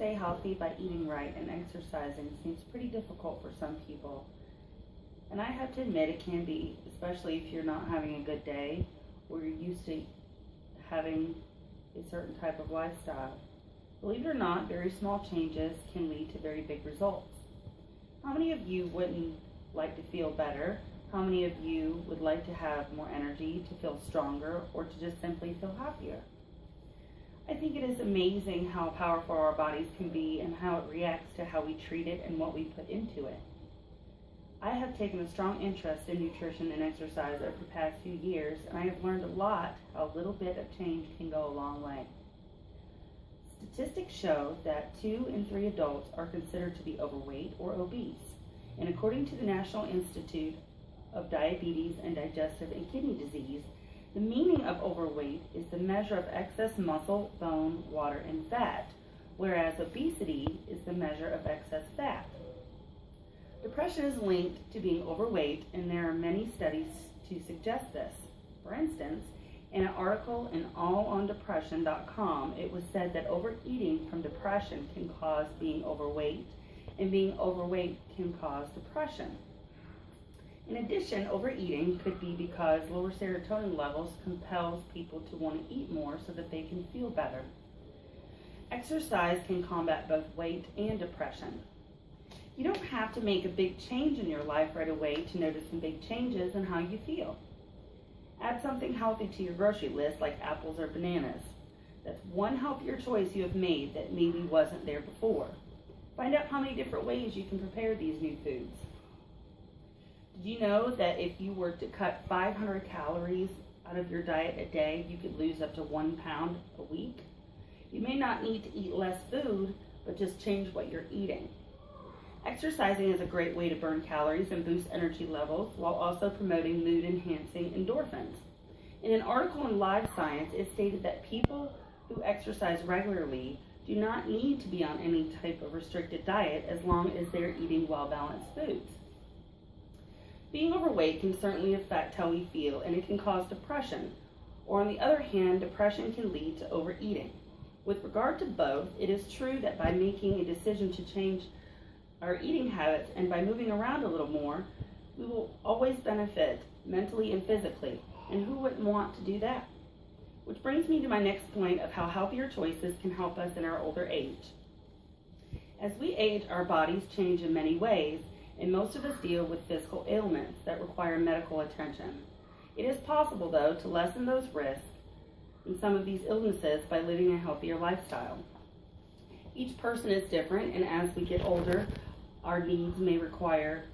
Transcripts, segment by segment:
stay healthy by eating right and exercising seems pretty difficult for some people. And I have to admit it can be, especially if you're not having a good day or you're used to having a certain type of lifestyle. Believe it or not, very small changes can lead to very big results. How many of you wouldn't like to feel better? How many of you would like to have more energy, to feel stronger, or to just simply feel happier? I think it is amazing how powerful our bodies can be and how it reacts to how we treat it and what we put into it. I have taken a strong interest in nutrition and exercise over the past few years, and I have learned a lot how a little bit of change can go a long way. Statistics show that 2 in 3 adults are considered to be overweight or obese, and according to the National Institute of Diabetes and Digestive and Kidney Disease, the meaning of overweight is the measure of excess muscle, bone, water, and fat, whereas obesity is the measure of excess fat. Depression is linked to being overweight, and there are many studies to suggest this. For instance, in an article in allondepression.com, it was said that overeating from depression can cause being overweight, and being overweight can cause depression. In addition, overeating could be because lower serotonin levels compels people to want to eat more so that they can feel better. Exercise can combat both weight and depression. You don't have to make a big change in your life right away to notice some big changes in how you feel. Add something healthy to your grocery list like apples or bananas. That's one healthier choice you have made that maybe wasn't there before. Find out how many different ways you can prepare these new foods. Did you know that if you were to cut 500 calories out of your diet a day, you could lose up to 1 pound a week? You may not need to eat less food, but just change what you're eating. Exercising is a great way to burn calories and boost energy levels while also promoting mood-enhancing endorphins. In an article in Live Science, it stated that people who exercise regularly do not need to be on any type of restricted diet as long as they're eating well-balanced foods. Being overweight can certainly affect how we feel, and it can cause depression. Or on the other hand, depression can lead to overeating. With regard to both, it is true that by making a decision to change our eating habits and by moving around a little more, we will always benefit mentally and physically. And who wouldn't want to do that? Which brings me to my next point of how healthier choices can help us in our older age. As we age, our bodies change in many ways, and most of us deal with physical ailments that require medical attention. It is possible, though, to lessen those risks in some of these illnesses by living a healthier lifestyle. Each person is different, and as we get older, our needs may require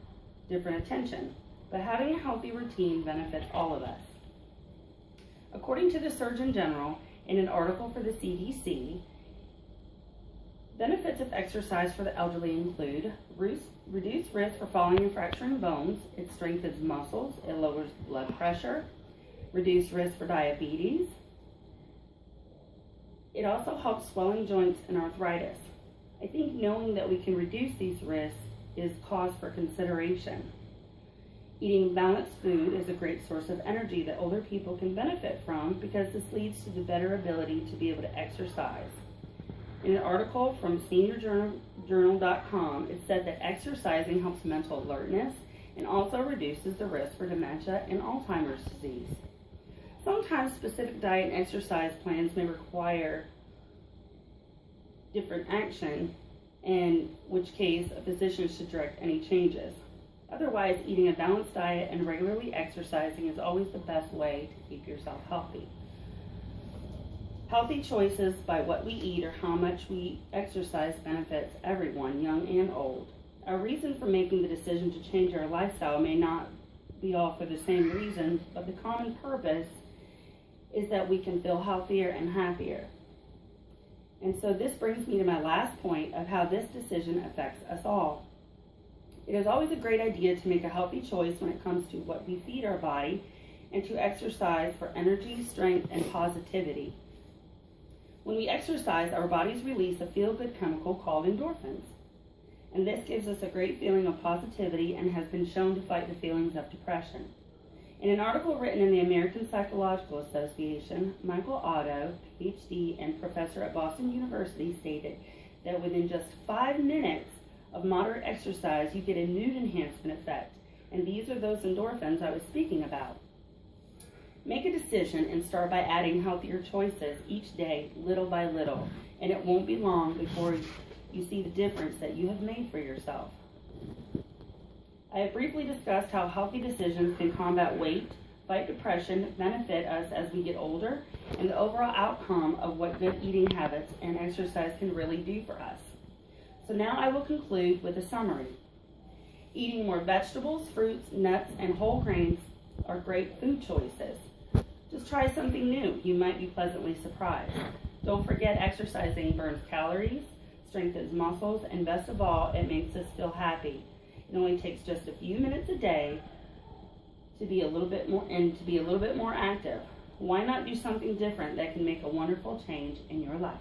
different attention, but having a healthy routine benefits all of us. According to the Surgeon General, in an article for the CDC, benefits of exercise for the elderly include reduced risk for falling and fracturing bones, it strengthens muscles, it lowers blood pressure, reduced risk for diabetes. It also helps swelling joints and arthritis. I think knowing that we can reduce these risks is cause for consideration. Eating balanced food is a great source of energy that older people can benefit from because this leads to the better ability to be able to exercise. In an article from seniorjournal.com, it said that exercising helps mental alertness and also reduces the risk for dementia and Alzheimer's disease. Sometimes specific diet and exercise plans may require different action, in which case a physician should direct any changes. Otherwise, eating a balanced diet and regularly exercising is always the best way to keep yourself healthy. Healthy choices by what we eat or how much we exercise benefits everyone, young and old. Our reason for making the decision to change our lifestyle may not be all for the same reason, but the common purpose is that we can feel healthier and happier. And so this brings me to my last point of how this decision affects us all. It is always a great idea to make a healthy choice when it comes to what we feed our body and to exercise for energy, strength, and positivity. When we exercise, our bodies release a feel-good chemical called endorphins. And this gives us a great feeling of positivity and has been shown to fight the feelings of depression. In an article written in the American Psychological Association, Michael Otto, PhD and professor at Boston University, stated that within just 5 minutes of moderate exercise, you get a mood enhancement effect. And these are those endorphins I was speaking about. Make a decision and start by adding healthier choices each day, little by little. And it won't be long before you see the difference that you have made for yourself. I have briefly discussed how healthy decisions can combat weight, fight depression, benefit us as we get older, and the overall outcome of what good eating habits and exercise can really do for us. So now I will conclude with a summary. Eating more vegetables, fruits, nuts, and whole grains are great food choices. Just try something new. You might be pleasantly surprised. Don't forget exercising burns calories, strengthens muscles, and best of all, it makes us feel happy. It only takes just a few minutes a day to be a little bit more active. Why not do something different that can make a wonderful change in your life?